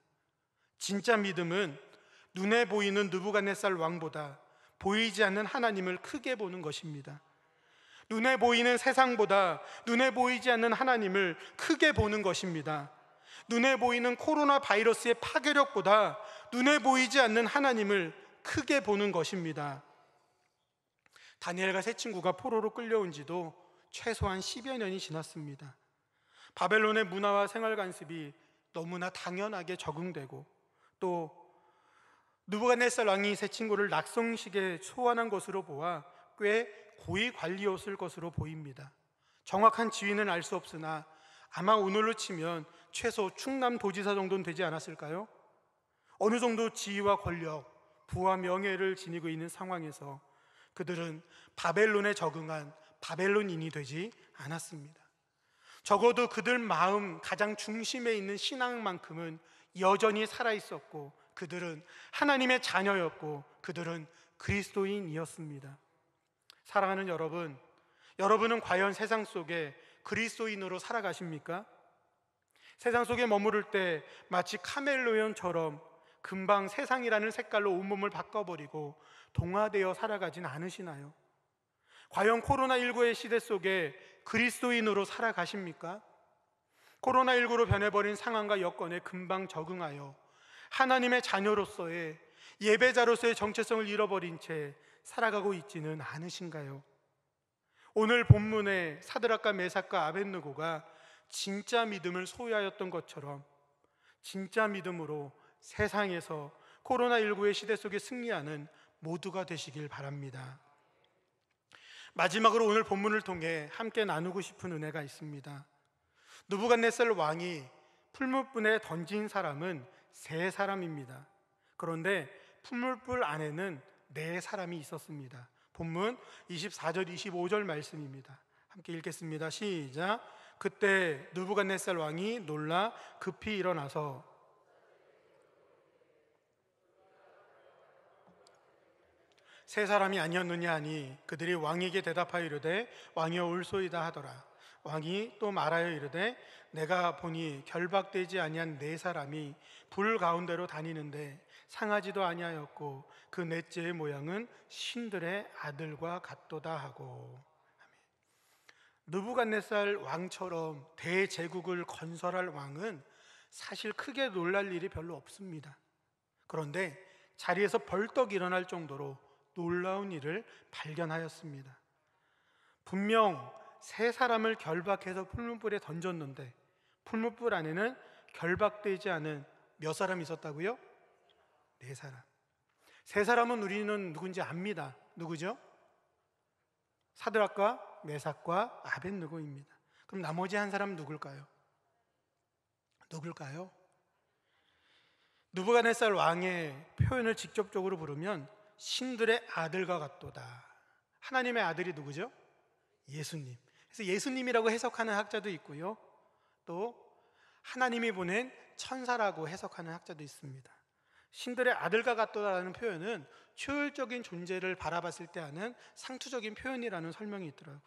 진짜 믿음은 눈에 보이는 느부갓네살 왕보다 보이지 않는 하나님을 크게 보는 것입니다. 눈에 보이는 세상보다 눈에 보이지 않는 하나님을 크게 보는 것입니다. 눈에 보이는 코로나 바이러스의 파괴력보다 눈에 보이지 않는 하나님을 크게 보는 것입니다. 다니엘과 세 친구가 포로로 끌려온 지도 최소한 10여 년이 지났습니다. 바벨론의 문화와 생활 관습이 너무나 당연하게 적응되고 또 느부갓네살 왕이 세 친구를 낙성식에 소환한 것으로 보아 꽤 고위 관리였을 것으로 보입니다. 정확한 지위는 알 수 없으나 아마 오늘로 치면 최소 충남도지사 정도는 되지 않았을까요? 어느 정도 지위와 권력, 부와 명예를 지니고 있는 상황에서 그들은 바벨론에 적응한 바벨론인이 되지 않았습니다. 적어도 그들 마음 가장 중심에 있는 신앙만큼은 여전히 살아있었고 그들은 하나님의 자녀였고 그들은 그리스도인이었습니다. 사랑하는 여러분, 여러분은 과연 세상 속에 그리스도인으로 살아가십니까? 세상 속에 머무를 때 마치 카멜레온처럼 금방 세상이라는 색깔로 온몸을 바꿔버리고 동화되어 살아가진 않으시나요? 과연 코로나19의 시대 속에 그리스도인으로 살아가십니까? 코로나19로 변해버린 상황과 여건에 금방 적응하여 하나님의 자녀로서의 예배자로서의 정체성을 잃어버린 채 살아가고 있지는 않으신가요? 오늘 본문의 사드락과 메삭과 아벳느고가 진짜 믿음을 소유하였던 것처럼 진짜 믿음으로 세상에서 코로나19의 시대 속에 승리하는 모두가 되시길 바랍니다. 마지막으로 오늘 본문을 통해 함께 나누고 싶은 은혜가 있습니다. 느부갓네살 왕이 풀무불에 던진 사람은 세 사람입니다. 그런데 풀무불 안에는 네 사람이 있었습니다. 본문 24절 25절 말씀입니다. 함께 읽겠습니다. 시작. 그때 느부갓네살 왕이 놀라 급히 일어나서 세 사람이 아니었느냐 하니 그들이 왕에게 대답하여 이르되 왕이여 올소이다 하더라. 왕이 또 말하여 이르되 내가 보니 결박되지 아니한 네 사람이 불 가운데로 다니는데 상하지도 아니하였고 그 넷째의 모양은 신들의 아들과 같도다 하고. 느부갓네살 왕처럼 대제국을 건설할 왕은 사실 크게 놀랄 일이 별로 없습니다. 그런데 자리에서 벌떡 일어날 정도로 놀라운 일을 발견하였습니다. 분명 세 사람을 결박해서 풀무불에 던졌는데 풀무불 안에는 결박되지 않은 몇 사람이 있었다고요? 네 사람. 세 사람은 우리는 누군지 압니다. 누구죠? 사드락과 메삭과 아벳느고입니다. 그럼 나머지 한 사람은 누굴까요? 느부갓네살 왕의 표현을 직접적으로 부르면 신들의 아들과 같도다. 하나님의 아들이 누구죠? 예수님. 그래서 예수님이라고 해석하는 학자도 있고요, 또 하나님이 보낸 천사라고 해석하는 학자도 있습니다. 신들의 아들과 같도다라는 표현은 초월적인 존재를 바라봤을 때 하는 상투적인 표현이라는 설명이 있더라고요.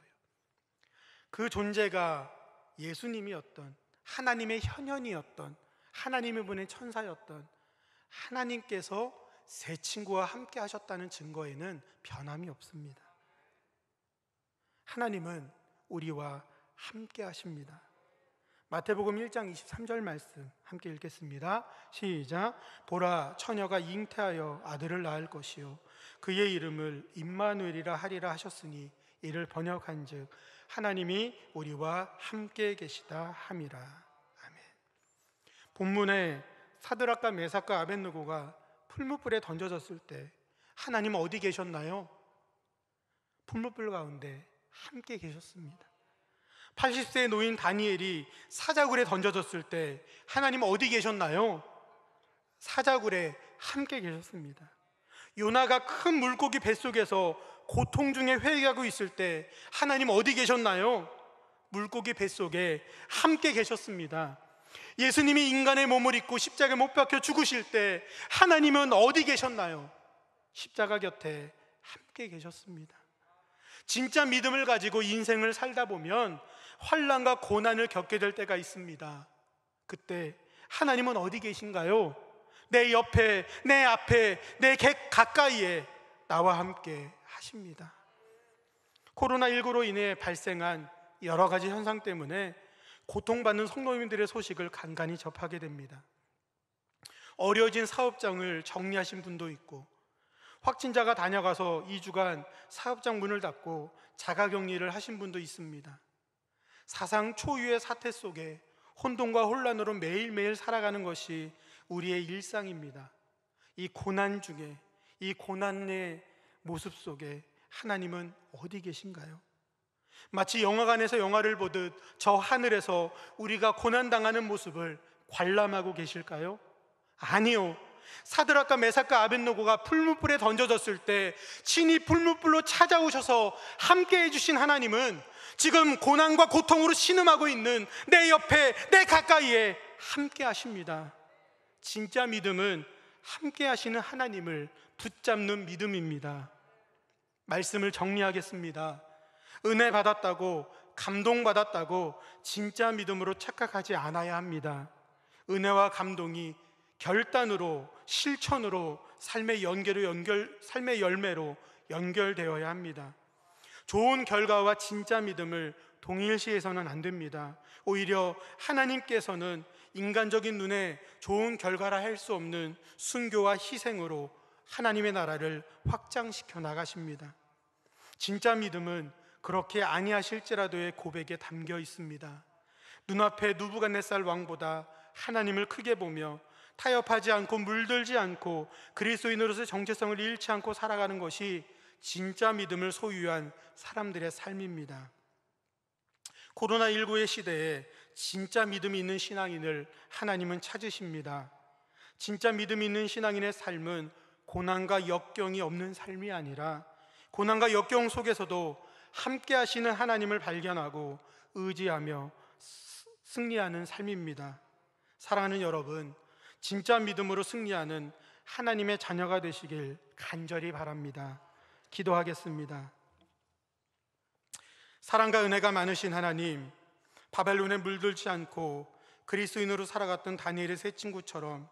그 존재가 예수님이었던, 하나님의 현현이었던, 하나님이 보낸 천사였던 하나님께서 세 친구와 함께 하셨다는 증거에는 변함이 없습니다. 하나님은 우리와 함께 하십니다. 마태복음 1장 23절 말씀 함께 읽겠습니다. 시작. 보라, 처녀가 잉태하여 아들을 낳을 것이요 그의 이름을 임마누엘이라 하리라 하셨으니 이를 번역한즉 하나님이 우리와 함께 계시다 함이라. 아멘. 본문에 사드락과 메삭과 아벳느고가 풀무불에 던져졌을 때 하나님 어디 계셨나요? 풀무불 가운데 함께 계셨습니다. 80세의 노인 다니엘이 사자굴에 던져졌을 때 하나님 어디 계셨나요? 사자굴에 함께 계셨습니다. 요나가 큰 물고기 뱃속에서 고통 중에 회개하고 있을 때 하나님 어디 계셨나요? 물고기 뱃속에 함께 계셨습니다. 예수님이 인간의 몸을 입고 십자가에 못 박혀 죽으실 때 하나님은 어디 계셨나요? 십자가 곁에 함께 계셨습니다. 진짜 믿음을 가지고 인생을 살다 보면 환난과 고난을 겪게 될 때가 있습니다. 그때 하나님은 어디 계신가요? 내 옆에, 내 앞에, 내 가까이에 나와 함께 하십니다. 코로나19로 인해 발생한 여러 가지 현상 때문에 고통받는 성도님들의 소식을 간간히 접하게 됩니다. 어려워진 사업장을 정리하신 분도 있고, 확진자가 다녀가서 2주간 사업장 문을 닫고 자가격리를 하신 분도 있습니다. 사상 초유의 사태 속에 혼돈과 혼란으로 매일매일 살아가는 것이 우리의 일상입니다. 이 고난 중에, 이 고난의 모습 속에 하나님은 어디 계신가요? 마치 영화관에서 영화를 보듯 저 하늘에서 우리가 고난당하는 모습을 관람하고 계실까요? 아니요. 사드락과 메삭과 아벳노고가 풀무불에 던져졌을 때 친히 풀무불로 찾아오셔서 함께 해주신 하나님은 지금 고난과 고통으로 신음하고 있는 내 옆에, 내 가까이에 함께 하십니다. 진짜 믿음은 함께 하시는 하나님을 붙잡는 믿음입니다. 말씀을 정리하겠습니다. 은혜 받았다고, 감동받았다고 진짜 믿음으로 착각하지 않아야 합니다. 은혜와 감동이 결단으로, 실천으로, 삶의 열매로 연결되어야 합니다. 좋은 결과와 진짜 믿음을 동일시해서는 안 됩니다. 오히려 하나님께서는 인간적인 눈에 좋은 결과라 할 수 없는 순교와 희생으로 하나님의 나라를 확장시켜 나가십니다. 진짜 믿음은 그렇게 아니하실지라도의 고백에 담겨 있습니다. 눈앞에 느부갓네살 왕보다 하나님을 크게 보며 타협하지 않고 물들지 않고 그리스도인으로서의 정체성을 잃지 않고 살아가는 것이 진짜 믿음을 소유한 사람들의 삶입니다. 코로나19의 시대에 진짜 믿음이 있는 신앙인을 하나님은 찾으십니다. 진짜 믿음이 있는 신앙인의 삶은 고난과 역경이 없는 삶이 아니라 고난과 역경 속에서도 함께 하시는 하나님을 발견하고 의지하며 승리하는 삶입니다. 사랑하는 여러분, 진짜 믿음으로 승리하는 하나님의 자녀가 되시길 간절히 바랍니다. 기도하겠습니다. 사랑과 은혜가 많으신 하나님, 바벨론에 물들지 않고 그리스도인으로 살아갔던 다니엘의 세 친구처럼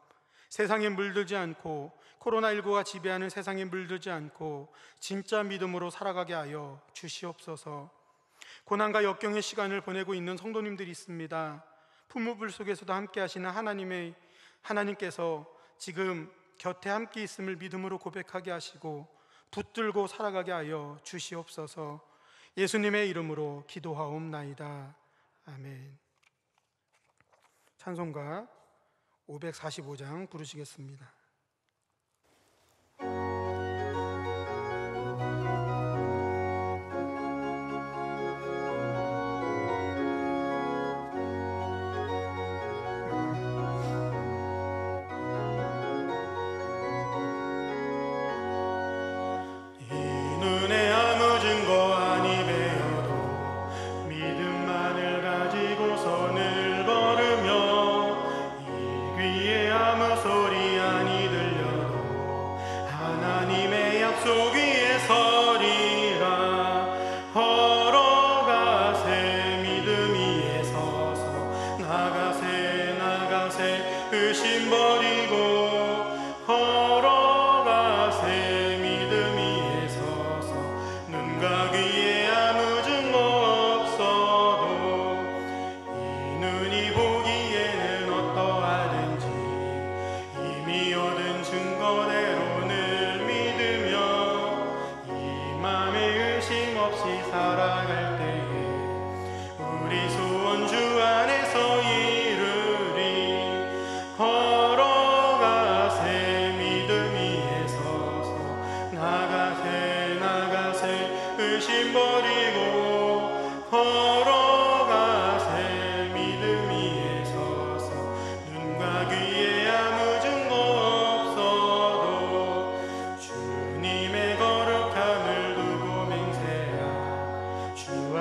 세상에 물들지 않고 코로나19가 지배하는 세상에 물들지 않고 진짜 믿음으로 살아가게 하여 주시옵소서. 고난과 역경의 시간을 보내고 있는 성도님들이 있습니다. 풀무불 속에서도 함께 하시는 하나님께서 지금 곁에 함께 있음을 믿음으로 고백하게 하시고 붙들고 살아가게 하여 주시옵소서. 예수님의 이름으로 기도하옵나이다. 아멘. 찬송가 545장 부르시겠습니다.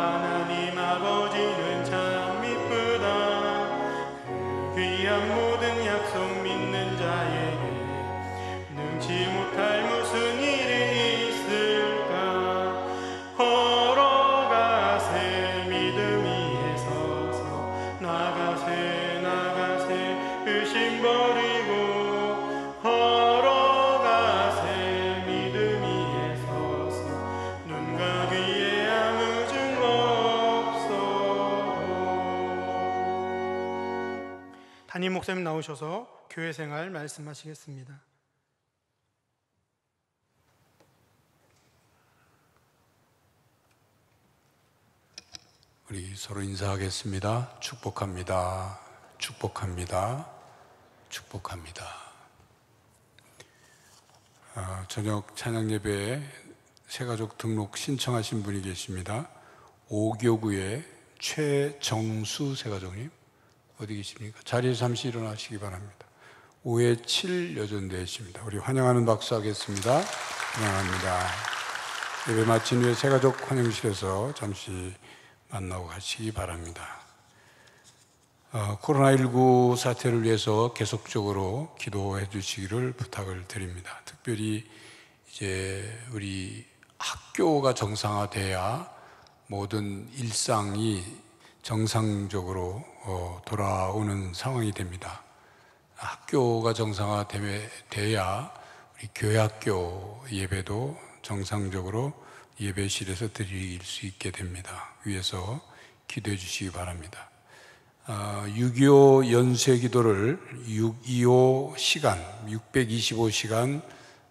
하나님 아버지는 참 미쁘다. 그 담임 목사님 나오셔서 교회 생활 말씀하시겠습니다. 우리 서로 인사하겠습니다. 축복합니다. 축복합니다. 축복합니다. 저녁 찬양 예배에 새가족 등록 신청하신 분이 계십니다. 오교구의 최정수 새가족님 어디 계십니까? 자리에서 잠시 일어나시기 바랍니다. 5회 7 여전대이십니다. 우리 환영하는 박수 하겠습니다. 환영합니다. 예배 마친 후에 새가족 환영실에서 잠시 만나고 가시기 바랍니다. 코로나19 사태를 위해서 계속적으로 기도해 주시기를 부탁을 드립니다. 특별히 이제 우리 학교가 정상화돼야 모든 일상이 정상적으로 돌아오는 상황이 됩니다. 학교가 정상화돼야 우리 교회학교 예배도 정상적으로 예배실에서 드릴 수 있게 됩니다. 위에서 기도해 주시기 바랍니다. 6.25 연쇄기도를 625 시간, 625시간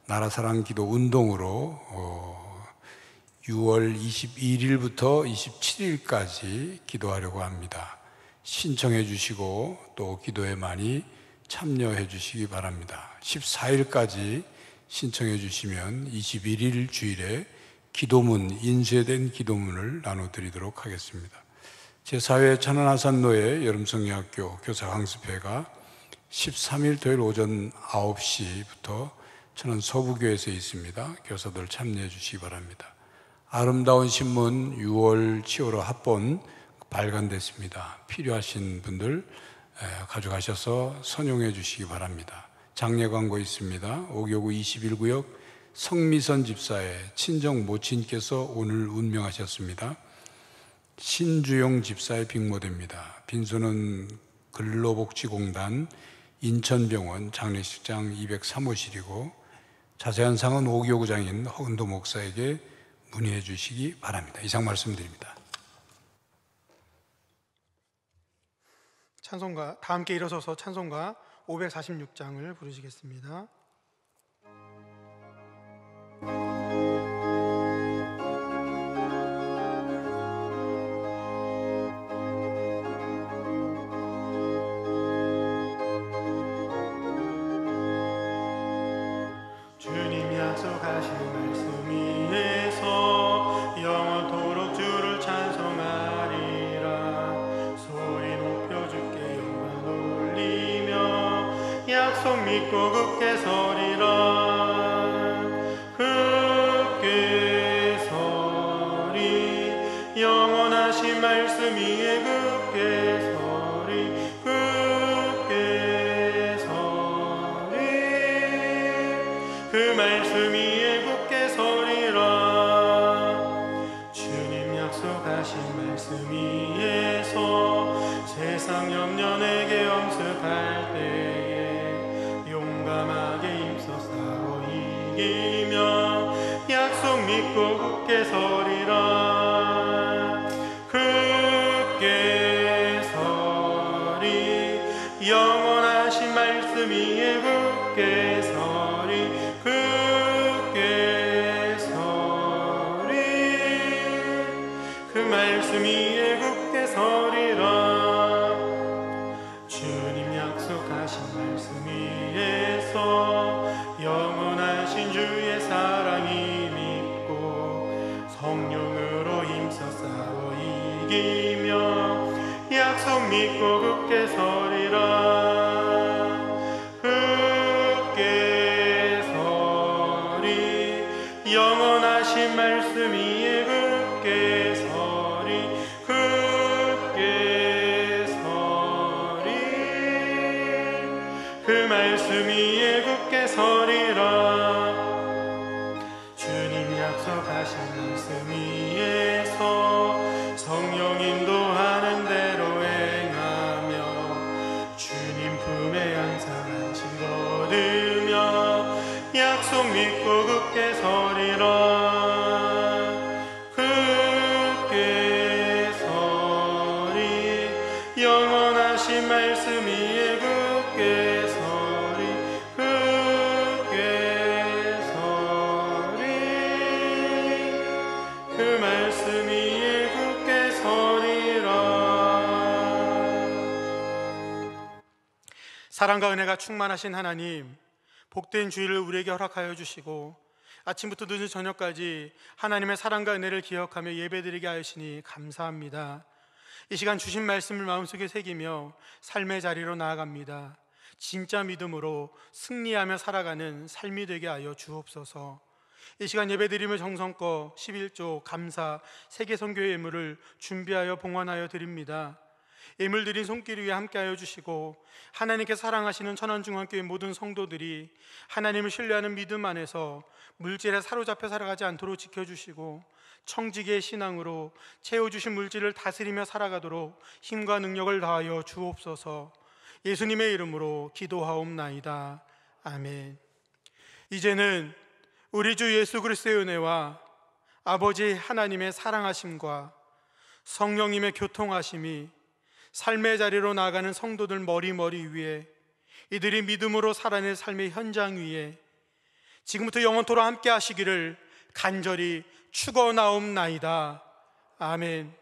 나라사랑 기도 운동으로 6월 21일부터 27일까지 기도하려고 합니다. 신청해 주시고 또 기도에 많이 참여해 주시기 바랍니다. 14일까지 신청해 주시면 21일 주일에 기도문, 인쇄된 기도문을 나눠드리도록 하겠습니다. 제4회 천안아산노예 여름성리학교 교사 강습회가 13일 토요일 오전 9시부터 천안 서부교회에서 있습니다. 교사들 참여해 주시기 바랍니다. 아름다운 신문 6월 7월 합본 발간됐습니다. 필요하신 분들 가져가셔서 선용해 주시기 바랍니다. 장례 광고 있습니다. 오교구 21구역 성미선 집사의 친정 모친께서 오늘 운명하셨습니다. 신주용 집사의 빅모대입니다. 빈소는 근로복지공단 인천병원 장례식장 203호실이고 자세한 사항은 오교구장인 허은도 목사에게 문의해 주시기 바랍니다. 이상 말씀드립니다. 찬송가 다 함께 일어서서 찬송가 546장을 부르시겠습니다. 주님 약속하신 말씀 위에서 영원토록 주를 찬송하리라. 소리 높여 주께 영광 돌리며 약속 믿고 굳게 서리라. 굳게 서리 영원하신 말씀 위에 굳게 서리 굳게 서리 그 말씀 위에 굳게 서리라. 주님 약속하신 말씀 위에서 세상 염려 내게 엄습할 때에 용감하게 힘써 싸워 이기며 약속 믿고 굳게 서리라. 굳게 서리 영원하신 말씀 위에 굳게 서리 굳게 서리 그 말씀 위에 굳게 서리라. 주님 약속하신 말씀 위에서 영원하신 주의 사랑이 믿고 성령으로 힘써 싸워 이기며 약속 믿고 굳게 서리라. 굳게 서리 영원하신 말씀 위에 굳게 서리 굳게 서리 그 말씀 위에 굳게 서리라. 주님 약속하신 말씀 위에서 성령 인도하는 대로 행하며 주님 품에 항상 안식 얻으며 약속 믿고 굳게 서리라. 굳게 서리 영원하신 말씀 위에 사랑과 은혜가 충만하신 하나님, 복된 주일을 우리에게 허락하여 주시고 아침부터 늦은 저녁까지 하나님의 사랑과 은혜를 기억하며 예배드리게 하시니 감사합니다. 이 시간 주신 말씀을 마음속에 새기며 삶의 자리로 나아갑니다. 진짜 믿음으로 승리하며 살아가는 삶이 되게 하여 주옵소서. 이 시간 예배드리며 정성껏 11조 감사 세계선교의 예물을 준비하여 봉헌하여 드립니다. 예물 드린 손길 위에 함께하여 주시고 하나님께 사랑하시는 천안중앙교회 모든 성도들이 하나님을 신뢰하는 믿음 안에서 물질에 사로잡혀 살아가지 않도록 지켜주시고 청지기의 신앙으로 채워주신 물질을 다스리며 살아가도록 힘과 능력을 다하여 주옵소서. 예수님의 이름으로 기도하옵나이다. 아멘. 이제는 우리 주 예수 그리스도의 은혜와 아버지 하나님의 사랑하심과 성령님의 교통하심이 삶의 자리로 나아가는 성도들 머리 위에, 이들이 믿음으로 살아낼 삶의 현장 위에 지금부터 영원토록 함께 하시기를 간절히 축원하옵나이다. 아멘.